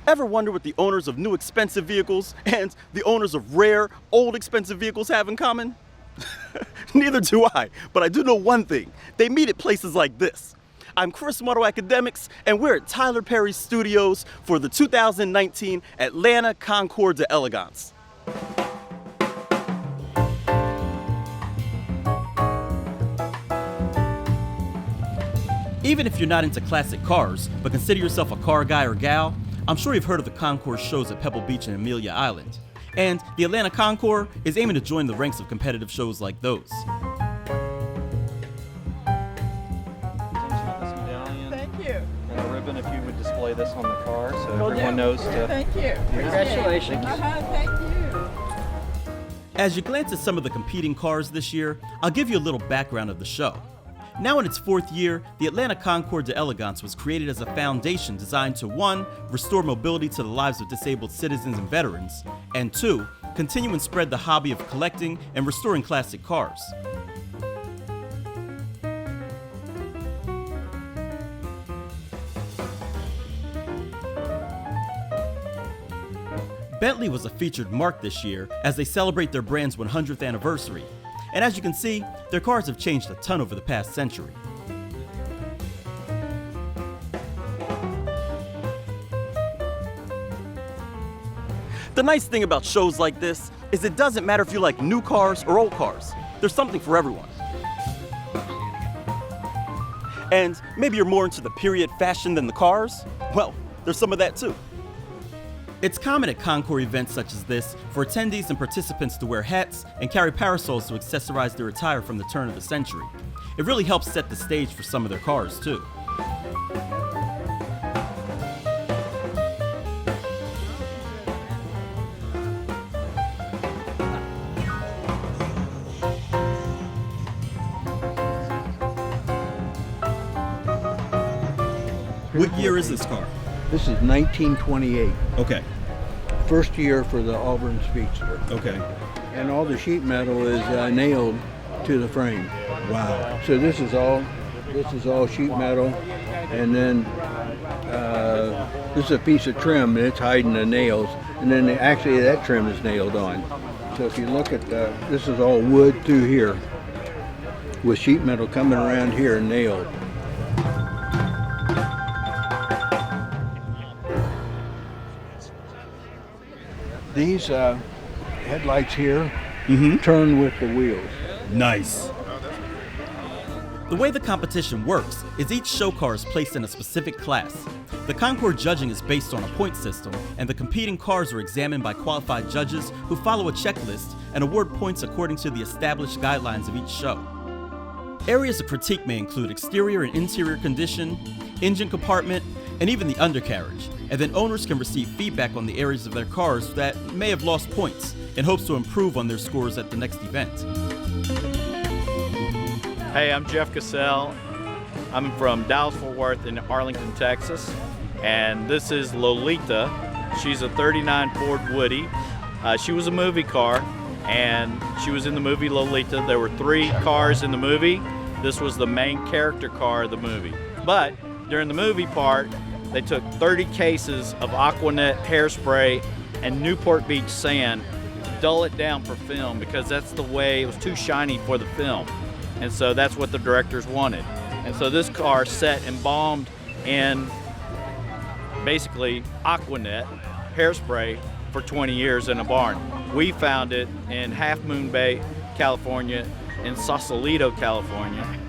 Ever wonder what the owners of new expensive vehicles and the owners of rare, old expensive vehicles have in common? Neither do I, but I do know one thing. They meet at places like this. I'm Chris from AutoAcademics, and we're at Tyler Perry's studios for the 2019 Atlanta Concours d'Elegance. Even if you're not into classic cars, but consider yourself a car guy or gal, I'm sure you've heard of the Concours shows at Pebble Beach and Amelia Island. And the Atlanta Concours is aiming to join the ranks of competitive shows like those. Thank you. And a ribbon if you would display this on the car so everyone knows to... Thank you. Congratulations. Thank you. As you glance at some of the competing cars this year, I'll give you a little background of the show. Now in its fourth year, the Atlanta Concours d'Elegance was created as a foundation designed to 1. Restore mobility to the lives of disabled citizens and veterans, and 2. Continue and spread the hobby of collecting and restoring classic cars. Bentley was a featured mark this year as they celebrate their brand's 100th anniversary. And as you can see, their cars have changed a ton over the past century. The nice thing about shows like this is it doesn't matter if you like new cars or old cars. There's something for everyone. And maybe you're more into the period fashion than the cars? Well, there's some of that too. It's common at Concours events such as this for attendees and participants to wear hats and carry parasols to accessorize their attire from the turn of the century. It really helps set the stage for some of their cars, too. What year is this car? This is 1928. Okay. First year for the Auburn Speedster. Okay. And all the sheet metal is nailed to the frame. Wow. So this is all sheet metal, and then this is a piece of trim, and it's hiding the nails, and then actually that trim is nailed on. So if you look at this is all wood through here, with sheet metal coming around here and nailed. These headlights here turn with the wheels. Nice. The way the competition works is each show car is placed in a specific class. The Concours judging is based on a point system, and the competing cars are examined by qualified judges who follow a checklist and award points according to the established guidelines of each show. Areas of critique may include exterior and interior condition, engine compartment, and even the undercarriage. And then owners can receive feedback on the areas of their cars that may have lost points in hopes to improve on their scores at the next event. Hey, I'm Jeff Cassell. I'm from Dallas-Fort Worth in Arlington, Texas. And this is Lolita. She's a 39 Ford Woody. She was a movie car, and she was in the movie Lolita. There were 3 cars in the movie. This was the main character car of the movie. But during the movie part, they took 30 cases of Aquanet hairspray and Newport Beach sand to dull it down for film, because that's the way, it was too shiny for the film. And so that's what the directors wanted. And so this car set embalmed in basically Aquanet hairspray for 20 years in a barn. We found it in Half Moon Bay, California, in Sausalito, California.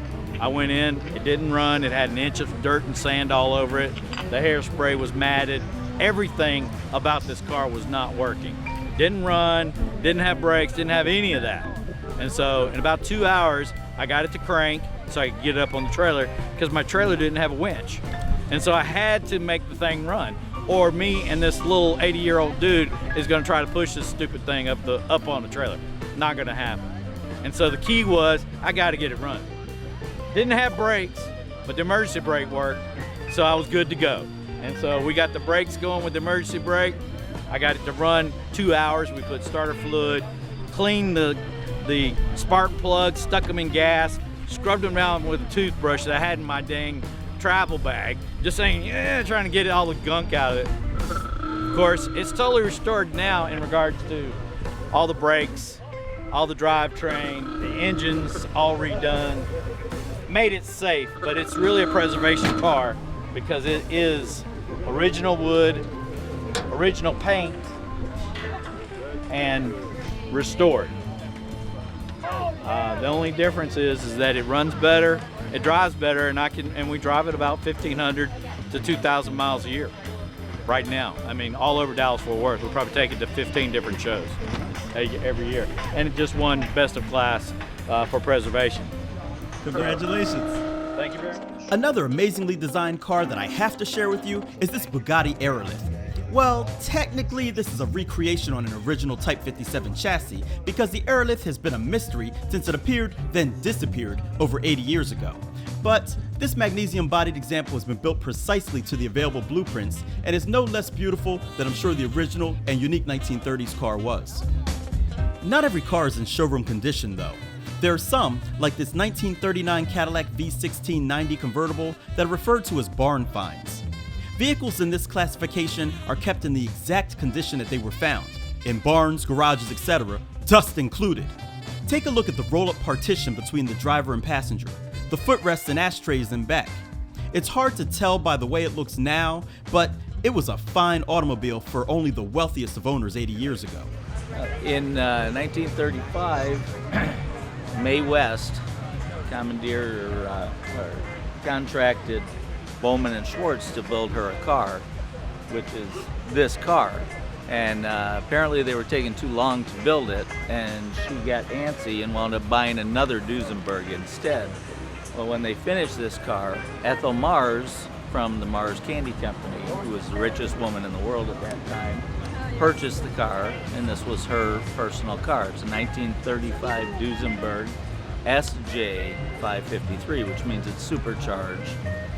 I went in, it didn't run, it had an inch of dirt and sand all over it. The hairspray was matted. Everything about this car was not working. Didn't run, didn't have brakes, didn't have any of that. And so in about 2 hours, I got it to crank so I could get it up on the trailer, because my trailer didn't have a winch. And so I had to make the thing run, or me and this little 80-year-old dude is gonna try to push this stupid thing up on the trailer. Not gonna happen. And so the key was, I gotta get it running. Didn't have brakes, but the emergency brake worked, so I was good to go. And so we got the brakes going with the emergency brake. I got it to run 2 hours. We put starter fluid, cleaned the spark plugs, stuck them in gas, scrubbed them down with a toothbrush that I had in my dang travel bag, just saying, yeah, trying to get all the gunk out of it. Of course, it's totally restored now in regards to all the brakes, all the drivetrain, the engines all redone. Made it safe, but it's really a preservation car because it is original wood, original paint, and restored. The only difference is that it runs better, it drives better, and we drive it about 1,500 to 2,000 miles a year. Right now, I mean, all over Dallas-Fort Worth. We'll probably take it to 15 different shows every year, and it just won Best of Class for preservation. Congratulations. Thank you very much. Another amazingly designed car that I have to share with you is this Bugatti Aerolith. Well, technically this is a recreation on an original Type 57 chassis because the Aerolith has been a mystery since it appeared, then disappeared over 80 years ago. But this magnesium-bodied example has been built precisely to the available blueprints and is no less beautiful than I'm sure the original and unique 1930s car was. Not every car is in showroom condition though. There are some, like this 1939 Cadillac V1690 convertible, that are referred to as barn finds. Vehicles in this classification are kept in the exact condition that they were found, in barns, garages, etc., dust included. Take a look at the roll-up partition between the driver and passenger, the footrests and ashtrays in back. It's hard to tell by the way it looks now, but it was a fine automobile for only the wealthiest of owners 80 years ago. In 1935, Mae West commandeered or contracted Bowman and Schwartz to build her a car, which is this car. And apparently they were taking too long to build it, and she got antsy and wound up buying another Duesenberg instead. Well, when they finished this car, Ethel Mars from the Mars Candy Company, who was the richest woman in the world at that time, purchased the car, and this was her personal car. It's a 1935 Duesenberg SJ 553, which means it's supercharged,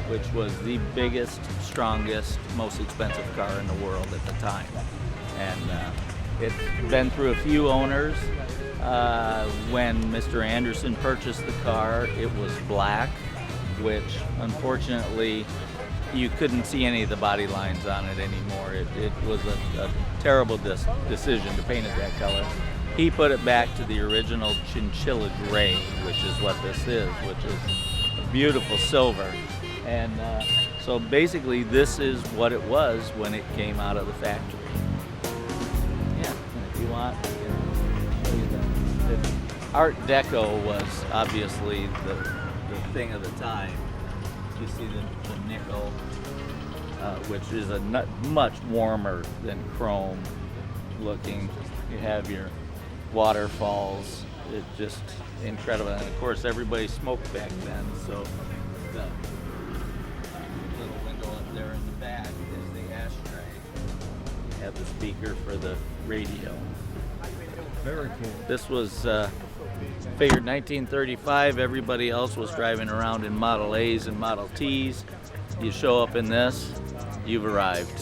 which was the biggest, strongest, most expensive car in the world at the time. And it's been through a few owners. When Mr. Anderson purchased the car, it was black, which unfortunately you couldn't see any of the body lines on it anymore. It was a terrible decision to paint it that color. He put it back to the original chinchilla gray, which is what this is, which is a beautiful silver. And so basically this is what it was when it came out of the factory. Yeah, and if you want, Art Deco was obviously the thing of the time. You see the nickel, which is a much warmer than chrome looking. You have your waterfalls. It's just incredible. And of course, everybody smoked back then, so the little window up there in the back is the ashtray. You have the speaker for the radio. Very cool. This was figured 1935. Everybody else was driving around in Model A's and Model T's. You show up in this, you've arrived.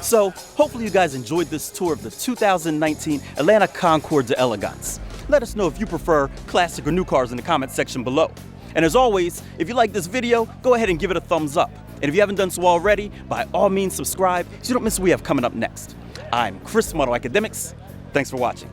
So, hopefully you guys enjoyed this tour of the 2019 Atlanta Concours d'Elegance. Let us know if you prefer classic or new cars in the comment section below. And as always, if you like this video, go ahead and give it a thumbs up. And if you haven't done so already, by all means subscribe so you don't miss what we have coming up next. I'm Chris from AutoAcademics. Thanks for watching.